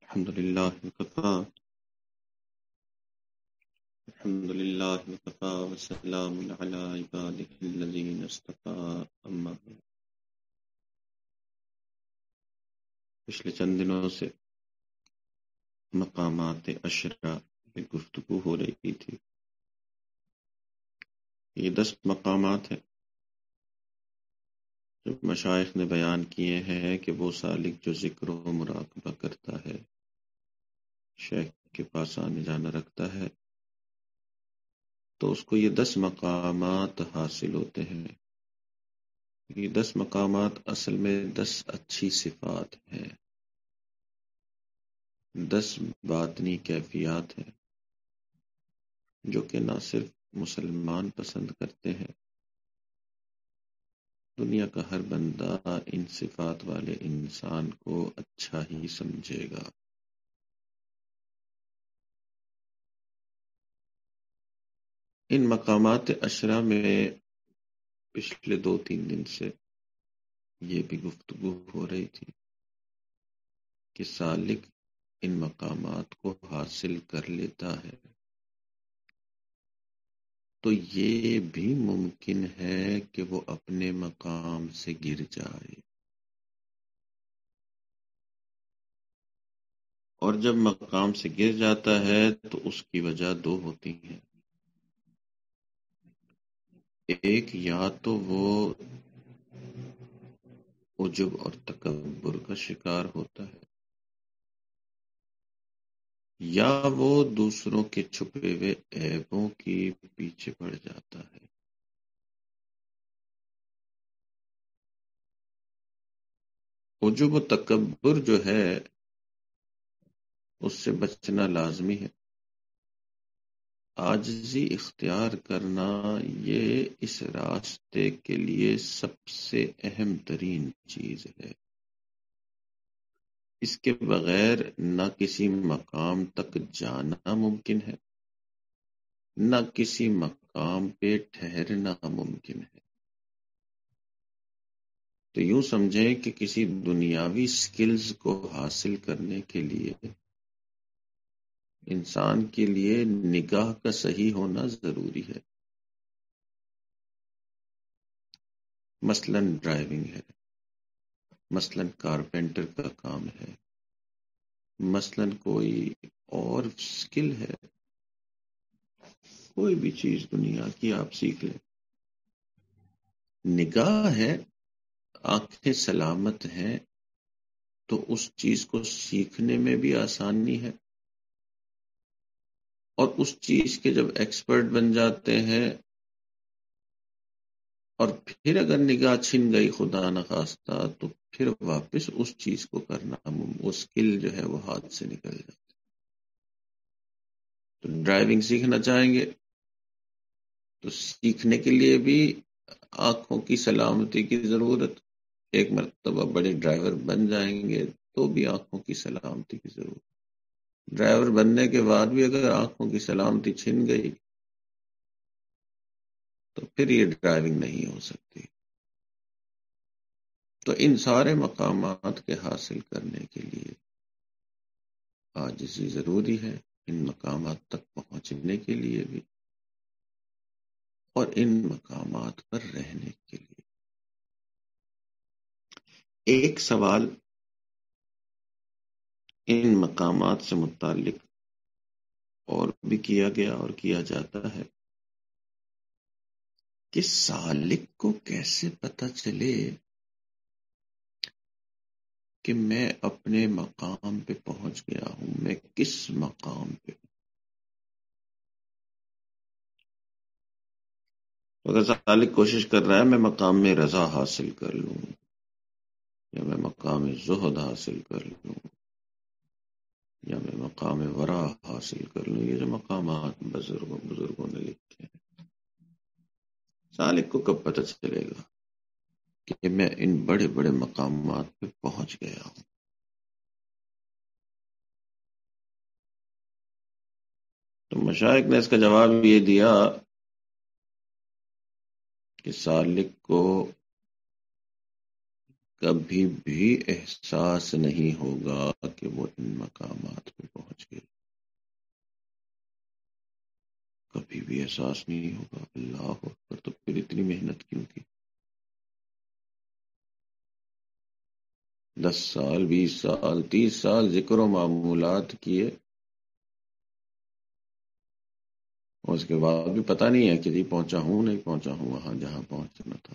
الحمد لله وكفى الحمد لله وكفى وسلام على عباده الذين اصطفى اما بعد۔ پچھلے چند دنوں سے مقامات عشرہ کی گفتگو ہو رہی تھی۔ یہ 10 مقامات ہیں جو مشائخ نے بیان کیے ہیں کہ وہ سالک جو ذکر و مراقبہ کرتا ہے، شیخ کے پاس آنے جانا رکھتا ہے، تو اس کو یہ 10 مقامات حاصل ہوتے ہیں۔ یہ 10 مقامات اصل میں 10 اچھی صفات ہیں، 10 باطنی کیفیات ہیں جو کہ نہ صرف مسلمان پسند کرتے ہیں، دنیا کا ہر بندہ ان صفات والے انسان کو اچھا ہی سمجھے گا۔ ان مقامات عشرہ میں پچھلے 2-3 دن سے یہ بھی گفتگو ہو رہی تھی کہ سالک ان مقامات کو حاصل کر لیتا ہے تو یہ بھی ممکن ہے کہ وہ اپنے مقام سے گر جائے، اور جب مقام سے گر جاتا ہے تو اس کی وجہ 2 ہوتی ہیں۔ ایک، یا تو وہ عجب اور تکبر کا شکار ہوتا ہے، یا وہ دوسروں کے چھپے ہوئے عیبوں کے پیچھے پڑ جاتا ہے۔ عجب و تکبر جو ہے اس سے بچنا لازمی ہے۔ عاجزی اختیار کرنا یہ اس راستے کے لیے سب سے اہم ترین چیز ہے۔ اس کے بغیر نہ کسی مقام تک جانا ممکن ہے، نہ کسی مقام پہ ٹھہرنا ممکن ہے۔ تو یوں سمجھیں کہ کسی دنیاوی سکلز کو حاصل کرنے کے لیے انسان کے لیے نگاہ کا صحیح ہونا ضروری ہے۔ مثلا ڈرائیونگ ہے، مثلا کارپینٹر کا کام ہے، مثلا کوئی اور سکل ہے، کوئی بھی چیز دنیا کی آپ سیکھ لیں۔ نگاہ ہے، آنکھیں سلامت ہیں تو اس چیز کو سیکھنے میں بھی آسانی ہے، اور اس چیز کے جب ایکسپرٹ بن جاتے ہیں اور پھر اگر نگاہ چھن گئی خدا نخواستہ تو پھر واپس اس چیز کو کرنا وہ سکل جو ہے وہ ہاتھ سے نکل جاتی۔ تو ڈرائیونگ سیکھنا چاہیں گے تو سیکھنے کے لیے بھی آنکھوں کی سلامتی کی ضرورت، ایک مرتبہ بڑے ڈرائیور بن جائیں گے تو بھی آنکھوں کی سلامتی کی ضرورت۔ ڈرائیور بننے کے بعد بھی اگر آنکھوں کی سلامتی چھن گئی تو پھر یہ ڈرائیونگ نہیں ہو سکتی۔ تو ان سارے مقامات کے حاصل کرنے کے لیے عاجزی ضروری ہے، ان مقامات تک پہنچنے کے لیے بھی اور ان مقامات پر رہنے کے لیے۔ ایک سوال ان مقامات سے متعلق اور بھی کیا گیا اور کیا جاتا ہے کہ سالک کو کیسے پتہ چلے کہ میں اپنے مقام پہ پہنچ گیا ہوں، میں کس مقام پہ ہوں۔ اگر سالک کوشش کر رہا ہے میں مقام میں رضا حاصل کر لوں، یا میں مقام زہد حاصل کر لوں، یا میں مقام ورا حاصل کر لوں، یہ جو مقامات بزرگوں نے لکھے ہیں، سالک کو کب پتہ چلے گا کہ میں ان بڑے بڑے مقامات پہ پہنچ گیا ہوں؟ تو مشائخ نے اس کا جواب یہ دیا کہ سالک کو کبھی بھی احساس نہیں ہوگا کہ وہ ان مقامات پہ پہنچ گئے، کبھی بھی احساس نہیں ہوگا۔ اللہ اکبر! تو پھر اتنی محنت کیوں کی؟ 10 سال، 20 سال، 30 سال ذکر و معمولات کیے، اور اس کے بعد بھی پتہ نہیں ہے کہ جی پہنچا ہوں نہیں پہنچا ہوں وہاں جہاں پہنچنا تھا۔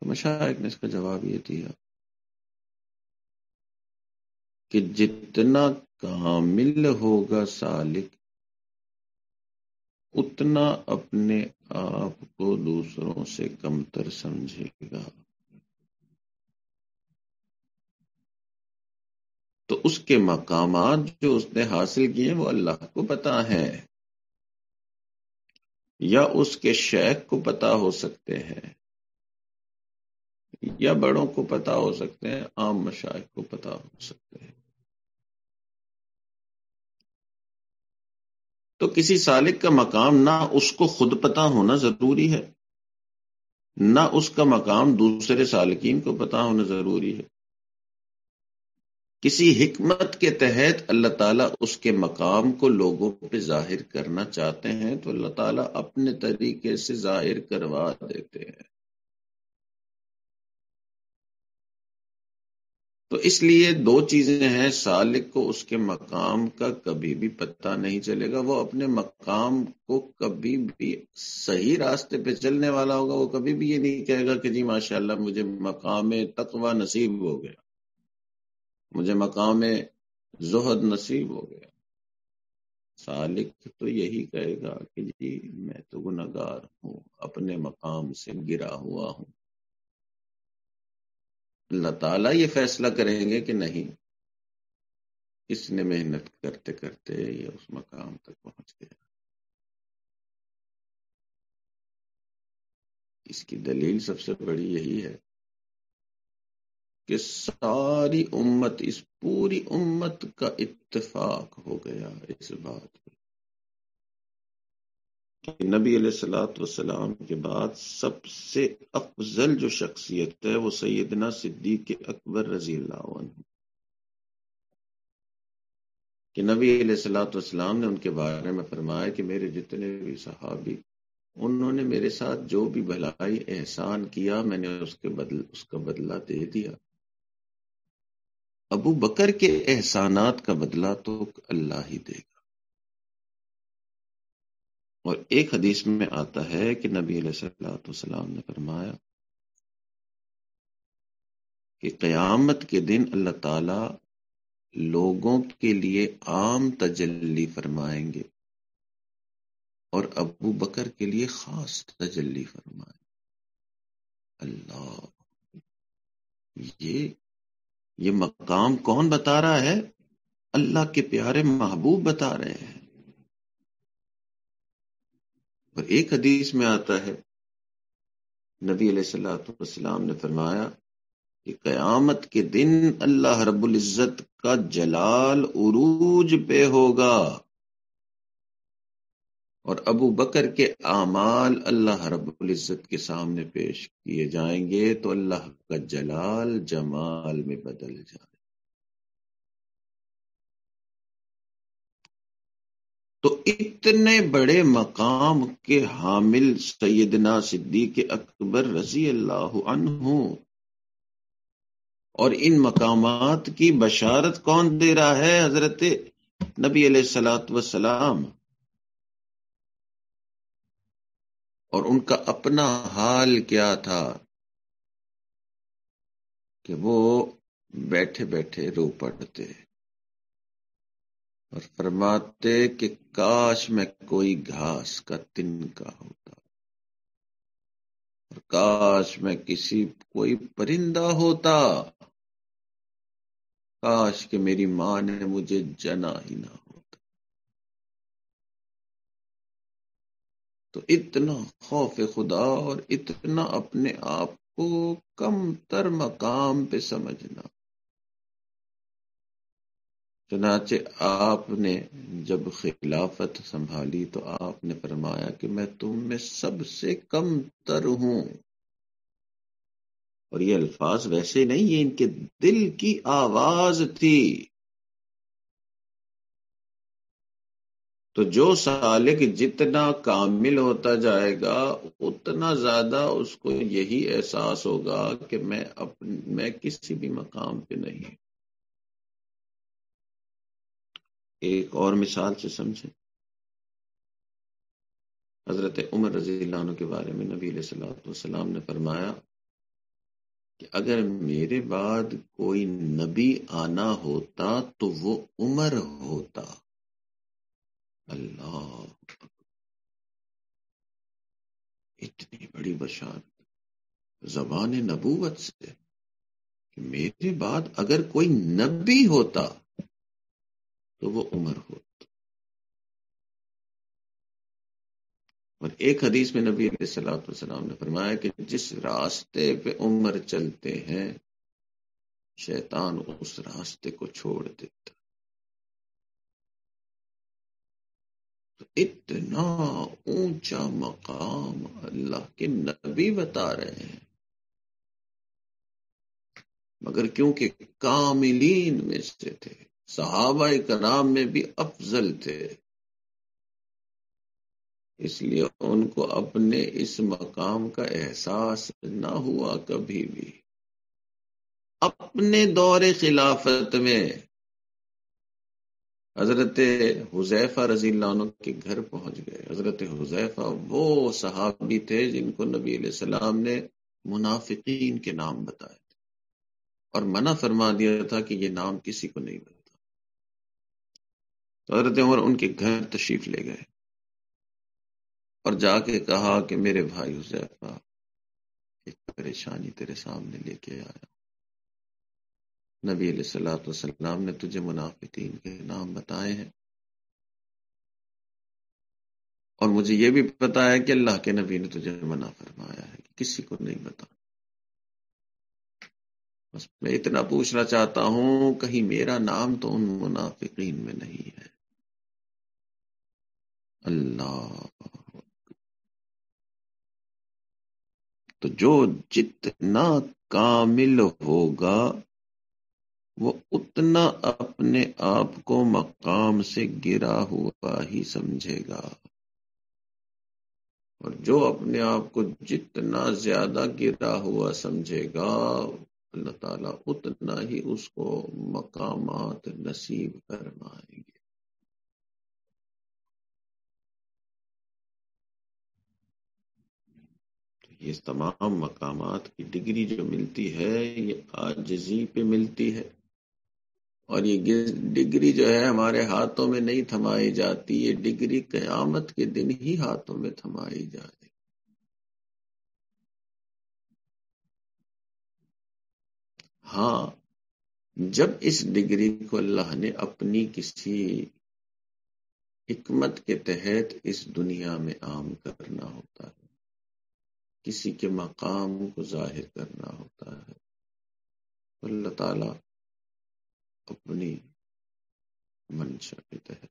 تو مشائخ نے اس کا جواب یہ دیا کہ جتنا کامل ہوگا سالک، اتنا اپنے آپ کو دوسروں سے کمتر سمجھے گا، تو اس کے مقامات جو اس نے حاصل کیے وہ اللہ کو پتہ ہیں، یا اس کے شیخ کو پتہ ہو سکتے ہیں، یا بڑوں کو پتہ ہو سکتے ہیں، عام مشائخ کو پتہ ہو سکتے ہیں۔ تو کسی سالک کا مقام نہ اس کو خود پتہ ہونا ضروری ہے، نہ اس کا مقام دوسرے سالکین کو پتہ ہونا ضروری ہے۔ کسی حکمت کے تحت اللہ تعالیٰ اس کے مقام کو لوگوں پہ ظاہر کرنا چاہتے ہیں تو اللہ تعالیٰ اپنے طریقے سے ظاہر کروا دیتے ہیں۔ تو اس لیے 2 چیزیں ہیں، سالک کو اس کے مقام کا کبھی بھی پتہ نہیں چلے گا، وہ اپنے مقام کو کبھی بھی، صحیح راستے پہ چلنے والا ہوگا، وہ کبھی بھی یہ نہیں کہے گا کہ جی ماشاءاللہ مجھے مقام تقوی نصیب ہو گیا، مجھے مقام زہد نصیب ہو گیا۔ سالک تو یہی کہے گا کہ جی میں تو گنہگار ہوں، اپنے مقام سے گرا ہوا ہوں۔ اللہ تعالیٰ یہ فیصلہ کریں گے کہ نہیں، اس نے محنت کرتے کرتے یہ اس مقام تک پہنچ گیا۔ اس کی دلیل سب سے بڑی یہی ہے کہ ساری امت، اس پوری امت کا اتفاق ہو گیا اس بات پہ کہ نبی علیہ الصلوۃ والسلام کے بعد سب سے افضل جو شخصیت ہے وہ سیدنا صدیق اکبر رضی اللہ عنہ، کہ نبی علیہ الصلوۃ والسلام نے ان کے بارے میں فرمایا کہ میرے جتنے بھی صحابی، انہوں نے میرے ساتھ جو بھی بھلائی احسان کیا میں نے اس کا بدلہ دے دیا۔ ابو بکر کے احسانات کا بدلہ تو اللہ ہی دے گا۔ اور ایک حدیث میں آتا ہے کہ نبی علیہ الصلوۃ والسلام نے فرمایا کہ قیامت کے دن اللہ تعالی لوگوں کے لیے عام تجلی فرمائیں گے اور ابو بکر کے لیے خاص تجلی فرمائیں۔ اللہ! یہ مقام کون بتا رہا ہے؟ اللہ کے پیارے محبوب بتا رہے ہیں۔ اور ایک حدیث میں آتا ہے نبی علیہ الصلوۃ والسلام نے فرمایا کہ قیامت کے دن اللہ رب العزت کا جلال عروج پہ ہوگا اور ابو بکر کے اعمال اللہ رب العزت کے سامنے پیش کیے جائیں گے تو اللہ کا جلال جمال میں بدل جائے۔ تو اتنے بڑے مقام کے حامل سیدنا صدیق اکبر رضی اللہ عنہ، اور ان مقامات کی بشارت کون دے رہا ہے؟ حضرت نبی علیہ الصلوۃ والسلام۔ اور ان کا اپنا حال کیا تھا کہ وہ بیٹھے بیٹھے رو پڑتے اور فرماتے کہ کاش میں کوئی گھاس کا تنکا ہوتا، اور کاش میں کوئی پرندہ ہوتا، کاش کہ میری ماں نے مجھے جنا ہی نہ ہوتا۔ تو اتنا خوف خدا اور اتنا اپنے آپ کو کم تر مقام پہ سمجھنا، چنانچہ آپ نے جب خلافت سنبھالی تو آپ نے فرمایا کہ میں تم میں سب سے کم تر ہوں. اور یہ الفاظ ویسے نہیں، یہ ان کے دل کی آواز تھی. تو جو سالک جتنا کامل ہوتا جائے گا اتنا زیادہ اس کو یہی احساس ہوگا کہ میں کسی بھی مقام پہ نہیں. ایک اور مثال سے سمجھیں. حضرت عمر رضی اللہ عنہ کے بارے میں نبی علیہ الصلوۃ والسلام نے فرمایا کہ اگر میرے بعد کوئی نبی آنا ہوتا تو وہ عمر ہوتا. اللہ، اتنی بڑی بشارت زبان نبوت سے کہ میرے بعد اگر کوئی نبی ہوتا تو وہ عمر ہوتا. اور ایک حدیث میں نبی علیہ الصلوۃ والسلام نے فرمایا کہ جس راستے پہ عمر چلتے ہیں شیطان اس راستے کو چھوڑ دیتا. تو اتنا اونچا مقام اللہ کے نبی بتا رہے ہیں، مگر کیونکہ کاملین میں سے تھے، صحابہ کرام میں بھی افضل تھے، اس لیے ان کو اپنے اس مقام کا احساس نہ ہوا کبھی بھی. اپنے دور خلافت میں حضرت حذیفہ رضی اللہ عنہ کے گھر پہنچ گئے. حضرت حذیفہ وہ صحابی تھے جن کو نبی علیہ السلام نے منافقین کے نام بتائے تھے اور منع فرما دیا تھا کہ یہ نام کسی کو نہیں بتا. تو حضرت عمر ان کے گھر تشریف لے گئے اور جا کے کہا کہ میرے بھائی حذیفہ ایک پریشانی تیرے سامنے لے کے آیا. نبی علیہ الصلوۃ والسلام نے تجھے منافقین کے نام بتائے ہیں اور مجھے یہ بھی پتا ہے کہ اللہ کے نبی نے تجھے منع فرمایا ہے کہ کسی کو نہیں بتا. بس میں اتنا پوچھنا چاہتا ہوں کہیں میرا نام تو ان منافقین میں نہیں ہے. اللہ. تو جو جتنا کامل ہوگا وہ اتنا اپنے آپ کو مقام سے گرا ہوا ہی سمجھے گا، اور جو اپنے آپ کو جتنا زیادہ گرا ہوا سمجھے گا اللہ تعالیٰ اتنا ہی اس کو مقامات نصیب فرمائیں گے. یہ تمام مقامات کی ڈگری جو ملتی ہے یہ عاجزی پہ ملتی ہے، اور یہ ڈگری جو ہے ہمارے ہاتھوں میں نہیں تھمائی جاتی، یہ ڈگری قیامت کے دن ہی ہاتھوں میں تھمائی جائے. ہاں، جب اس ڈگری کو اللہ نے اپنی کسی حکمت کے تحت اس دنیا میں عام کرنا ہوتا ہے، کسی کے مقام کو ظاہر کرنا ہوتا ہے، اللہ تعالیٰ اپنی منشا کے تحت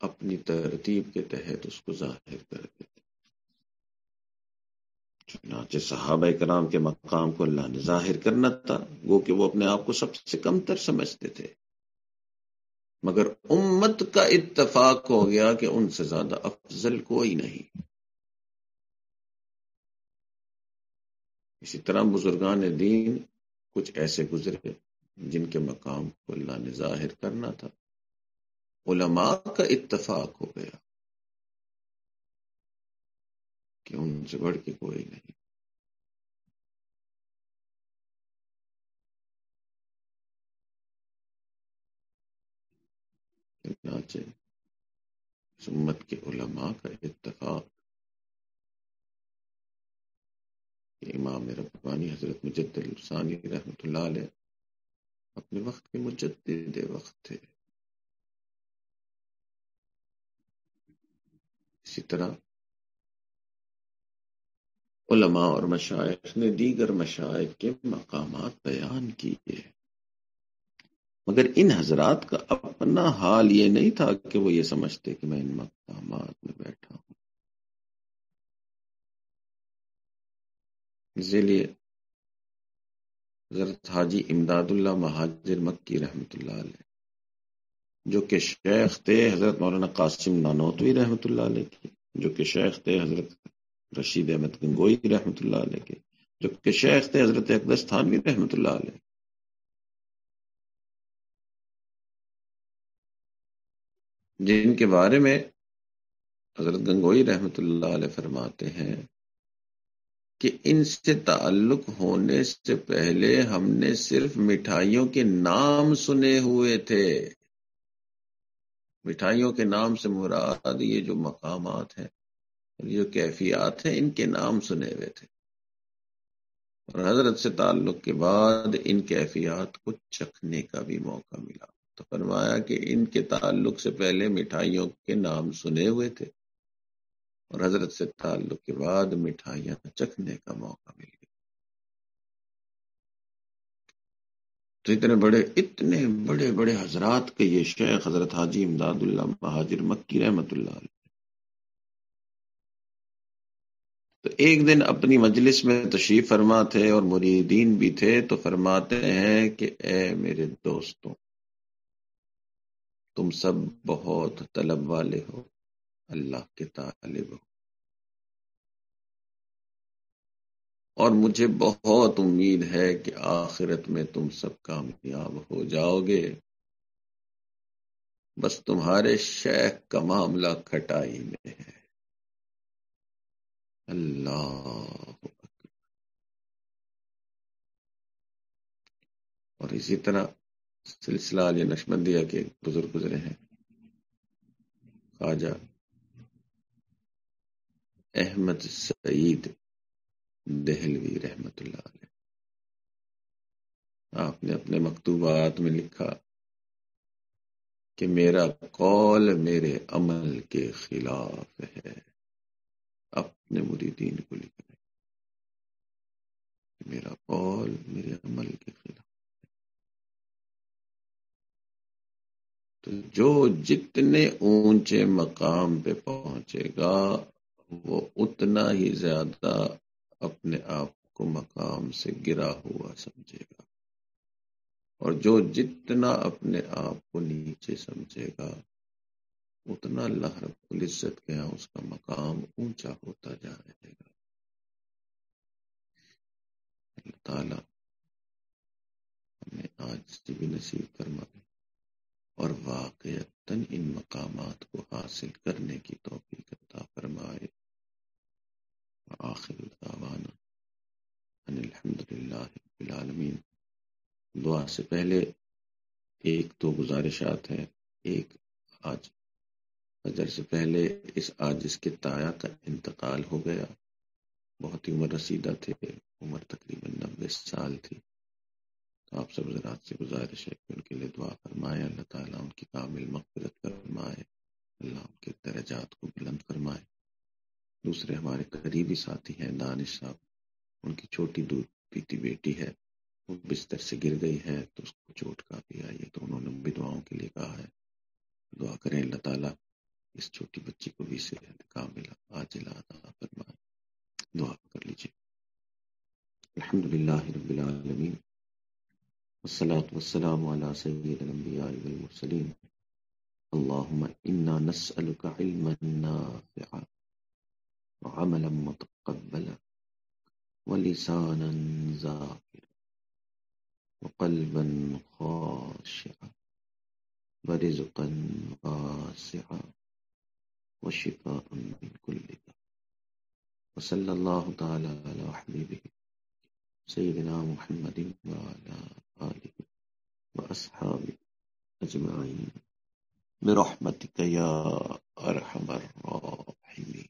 اپنی ترتیب کے تحت اس کو ظاہر کر دیتے. چنانچہ صحابہ کرام کے مقام کو اللہ نے ظاہر کرنا تھا، وہ کہ وہ اپنے آپ کو سب سے کم تر سمجھتے تھے، مگر امت کا اتفاق ہو گیا کہ ان سے زیادہ افضل کوئی نہیں. اسی طرح بزرگان دین کچھ ایسے گزرے جن کے مقام کو اللہ نے ظاہر کرنا تھا، علماء کا اتفاق ہو گیا کہ ان سے بڑھ کے کوئی نہیں. چنانچہ امت کے علماء کا اتفاق کہ امام ربانی حضرت مجدد الثانی رحمۃ اللہ علیہ اپنے وقت کے مجدد وقت تھے. اسی طرح علماء اور مشائخ نے دیگر مشائخ کے مقامات بیان کیے. مگر ان حضرات کا اپنا حال یہ نہیں تھا کہ وہ یہ سمجھتے کہ میں ان مقامات میں بیٹھا ہوں. اسی لیے حضرت حاجی امداد اللہ مہاجر مکی رحمۃ اللہ علیہ، جو کہ شیخ تھے حضرت مولانا قاسم نانوتوی رحمۃ اللہ علیہ کے، جو کہ شیخ تھے حضرت رشید احمد گنگوئی رحمۃ اللہ علیہ کے، جو کہ شیخ تھے حضرت اقدس تھانوی رحمۃ اللہ علیہ، جن کے بارے میں حضرت گنگوئی رحمۃ اللہ علیہ فرماتے ہیں کہ ان سے تعلق ہونے سے پہلے ہم نے صرف مٹھائیوں کے نام سنے ہوئے تھے. مٹھائیوں کے نام سے مراد یہ جو مقامات ہیں، جو کیفیات ہیں، ان کے نام سنے ہوئے تھے، اور حضرت سے تعلق کے بعد ان کیفیات کو چکھنے کا بھی موقع ملا. تو فرمایا کہ ان کے تعلق سے پہلے مٹھائیوں کے نام سنے ہوئے تھے، اور حضرت سے تعلق کے بعد مٹھائیاں چکھنے کا موقع مل گیا. تو اتنے بڑے بڑے حضرات کے یہ شیخ حضرت حاجی امداد اللہ مہاجر مکی رحمۃ اللہ علیہ، تو ایک دن اپنی مجلس میں تشریف فرما تھے اور مریدین بھی تھے، تو فرماتے ہیں کہ اے میرے دوستوں، تم سب بہت طلب والے ہو، اللہ کے طالب ہو، اور مجھے بہت امید ہے کہ آخرت میں تم سب کامیاب ہو جاؤ گے. بس تمہارے شیخ کا معاملہ کھٹائی میں ہے. اللہ. اور اسی طرح سلسلہ علی نقشبندیہ کے بزرگ گزرے ہیں، خواجہ احمد سعید دہلوی رحمت اللہ علیہ. آپ نے اپنے مکتوبات میں لکھا کہ میرا قول میرے عمل کے خلاف ہے. اپنے مریدین کو لکھ رہے کہ میرا قول میرے عمل کے خلاف. تو جو جتنے اونچے مقام پہ پہنچے گا وہ اتنا ہی زیادہ اپنے آپ کو مقام سے گرا ہوا سمجھے گا، اور جو جتنا اپنے آپ کو نیچے سمجھے گا اتنا اللہ رب العزت کے ہاں اس کا مقام اونچا ہوتا جائے گا. اللہ تعالیٰ ہمیں آج سے بھی نصیب فرمائے اور واقعتاً ان مقامات کو حاصل کرنے کی توفیق عطا فرمائے. آخر دعوانا ان الحمدللہ رب العالمین. دعا سے پہلے ایک دو گزارشات ہیں. ایک، آج فجر سے پہلے اس عاجز کے تایا کا انتقال ہو گیا. بہت ہی عمر رسیدہ تھے، عمر تقریباً 90 سال تھی. تو آپ سب حضرات سے گزارش ہے کہ ان کے لیے دعا فرمائے. اللہ تعالیٰ ان کی کامل مغفرت فرمائے، اللہ ان کے درجات کو بلند فرمائے. دوسرے ہمارے قریبی ساتھی ہیں دانش صاحب، ان کی چھوٹی دودھ پیتی بیٹی ہے، وہ بستر سے گر گئی ہے تو اس کو چوٹ کافی آئی ہے، تو انہوں نے بھی دعاؤں کے لیے کہا ہے. دعا کریں اللہ تعالیٰ اس چھوٹی بچی کو بھی صحت کاملہ عاجلہ عطا فرمائے. دعا کر لیجیے. الحمدللہ رب العالمین، والصلاة والسلام على سید الانبیاء والمرسلین. اللہم انا نسألک علما نافعا وعملا متقبلا ولسانا ذاکرا وقلبا خاشعا ورزقا واسعا وشفاء من كل داء. وصلی اللہ تعالی علی حبیبہ سیدنا محمد وعلى آلہ وأصحابہ اجمعین برحمتک یا ارحم الراحمین.